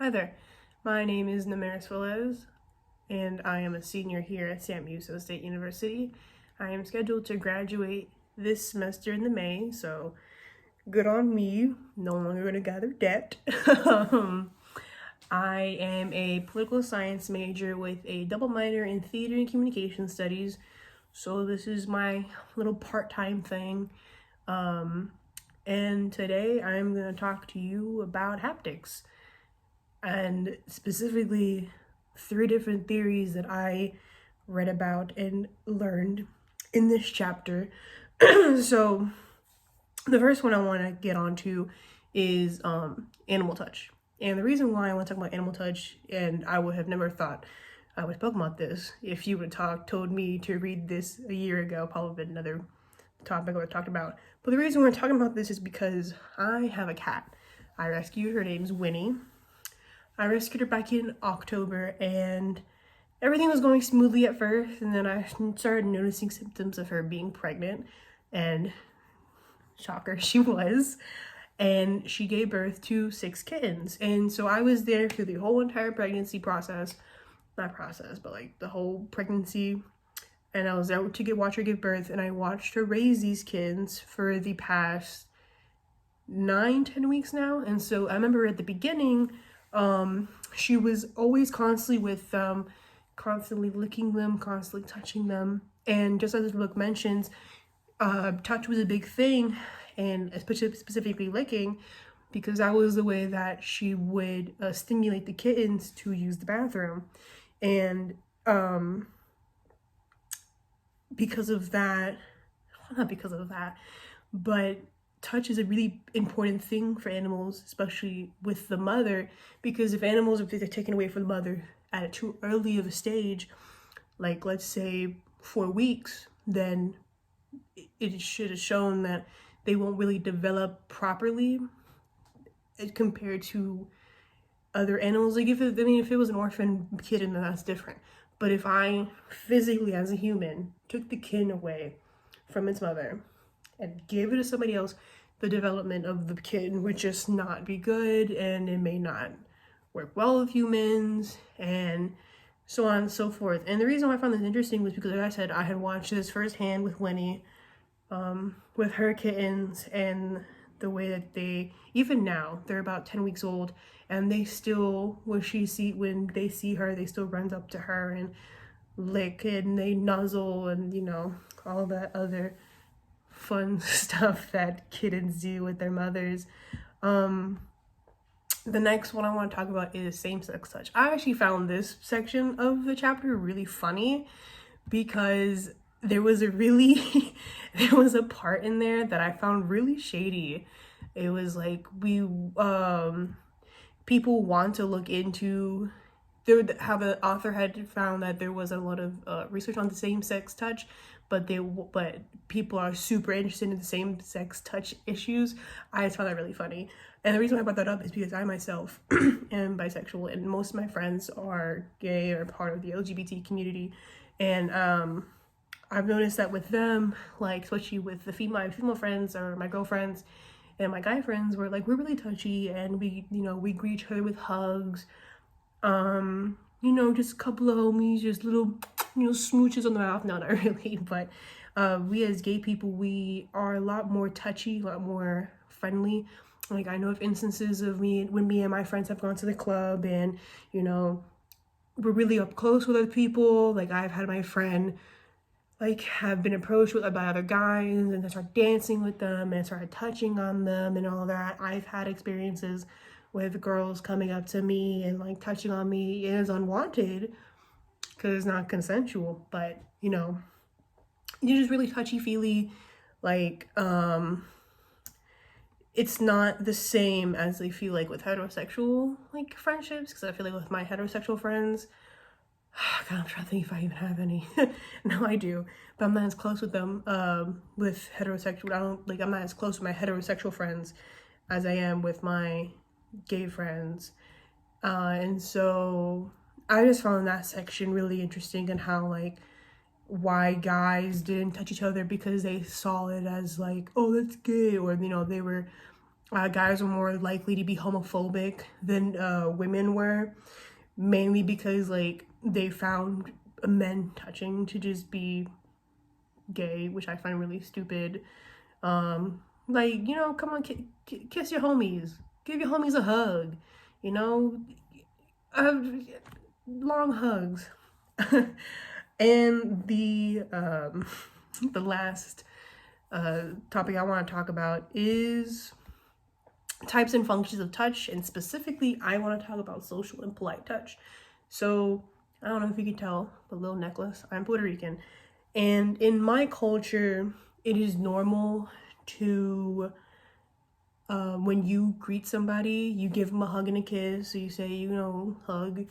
Hi there, my name is Namaris Velez, and I am a senior here at San Diego State University. I am scheduled to graduate this semester in the May, so good on me, no longer going to gather debt. I am a political science major with a double minor in theater and communication studies, so this is my little part-time thing. And today I'm going to talk to you about haptics, and specifically 3 different theories that I read about and learned in this chapter. So the first one I want to get onto is animal touch. And the reason why I want to talk about animal touch, and I would have never thought I would talk about this if you would have told me to read this a year ago, probably been another topic I would have talked about. But the reason we're talking about this is because I have a cat. I rescued her. Name's Winnie. I rescued her back in October, and everything was going smoothly at first, and then I started noticing symptoms of her being pregnant, and shocker, she was. And she gave birth to 6 kittens. And so I was there through the whole entire pregnancy process. Not process, but like the whole pregnancy. And I was there to watch her give birth, and I watched her raise these kittens for the past 9-10 weeks now. And so I remember at the beginning, she was always constantly with them, constantly licking them, constantly touching them. And just as the book mentions, touch was a big thing, and specifically licking, because that was the way that she would stimulate the kittens to use the bathroom. And because of that, well, not because of that, but touch is a really important thing for animals, especially with the mother, because if animals are taken away from the mother at a too early of a stage, like let's say 4 weeks, then it should have shown that they won't really develop properly compared to other animals. Like if it was an orphan kitten, then that's different. But if I physically, as a human, took the kitten away from its mother and gave it to somebody else, the development of the kitten would just not be good, and it may not work well with humans, and so on and so forth. And the reason why I found this interesting was because, like I said, I had watched this firsthand with Winnie, with her kittens, and the way that they, even now, they're about 10 weeks old, and they still, when they see her, they still run up to her and lick, and they nuzzle, and all that other fun stuff that kittens do with their mothers. The next one I want to talk about is same-sex touch. I actually found this section of the chapter really funny, because there was there was a part in there that I found really shady. It was like people want to look into how the author had found that there was a lot of research on the same-sex touch, but people are super interested in the same-sex touch issues. I just found that really funny. And the reason why I brought that up is because I myself am bisexual, and most of my friends are gay or part of the LGBT community. And I've noticed that with them, like especially with my female friends or my girlfriends and my guy friends, we're really touchy, and we greet each other with hugs. Just a couple of homies, just little, smooches on the mouth. No, not really, but we as gay people, we are a lot more touchy, a lot more friendly. Like, I know of instances of when me and my friends have gone to the club, and we're really up close with other people. Like, I've had my friend have been approached by other guys, and they start dancing with them and started touching on them and all that. I've had experiences with girls coming up to me and touching on me. It is unwanted because it's not consensual, but you're just really touchy-feely. It's not the same as I feel like with heterosexual friendships, because I feel like with my heterosexual friends, God, I'm trying to think if I even have any. No, I do, but I'm not as close with them. With heterosexual, I'm not as close with my heterosexual friends as I am with my gay friends. And so I just found that section really interesting, and how why guys didn't touch each other because they saw it as oh, that's gay, or they were guys were more likely to be homophobic than women were, mainly because like they found men touching to just be gay, which I find really stupid. Like, you know, come on, kiss your homies, give your homies a hug, you know, uh, long hugs. And the last topic I want to talk about is types and functions of touch, and specifically I want to talk about social and polite touch. So I don't know if you can tell the little necklace, I'm Puerto Rican, and in my culture it is normal to when you greet somebody, you give them a hug and a kiss. So you say, you know, hug,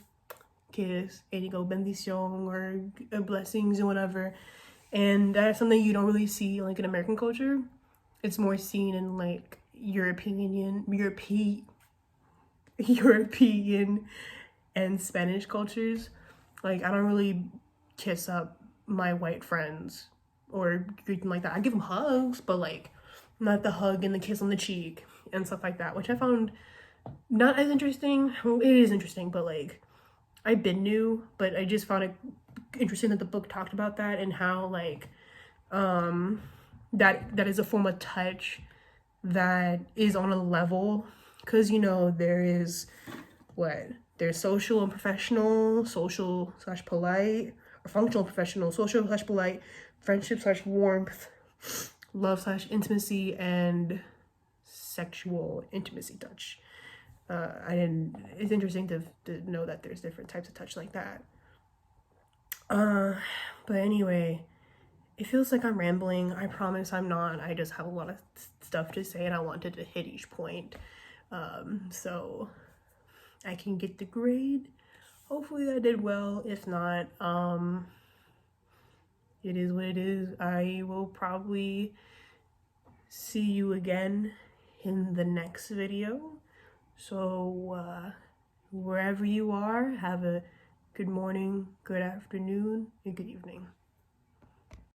kiss, and you go bendición or blessings or whatever. And that's something you don't really see like in American culture. It's more seen in like European and Spanish cultures. Like I don't really kiss up my white friends or greet them like that. I give them hugs, but like not the hug and the kiss on the cheek and stuff like that, which I found not as interesting. Well, it is interesting, but like I've been new, but I just found it interesting that the book talked about that and how like that is a form of touch that is on a level, because you know there is there's social and professional, social slash polite, or functional professional, social slash polite, friendship slash warmth, love slash intimacy, and sexual intimacy touch. It's interesting to know that there's different types of touch like that. But anyway, it feels like I'm rambling. I promise I'm not. I just have a lot of stuff to say and I wanted to hit each point. So I can get the grade. Hopefully I did well. If not, it is what it is. I will probably see you again in the next video. So wherever you are, have a good morning, good afternoon, and good evening.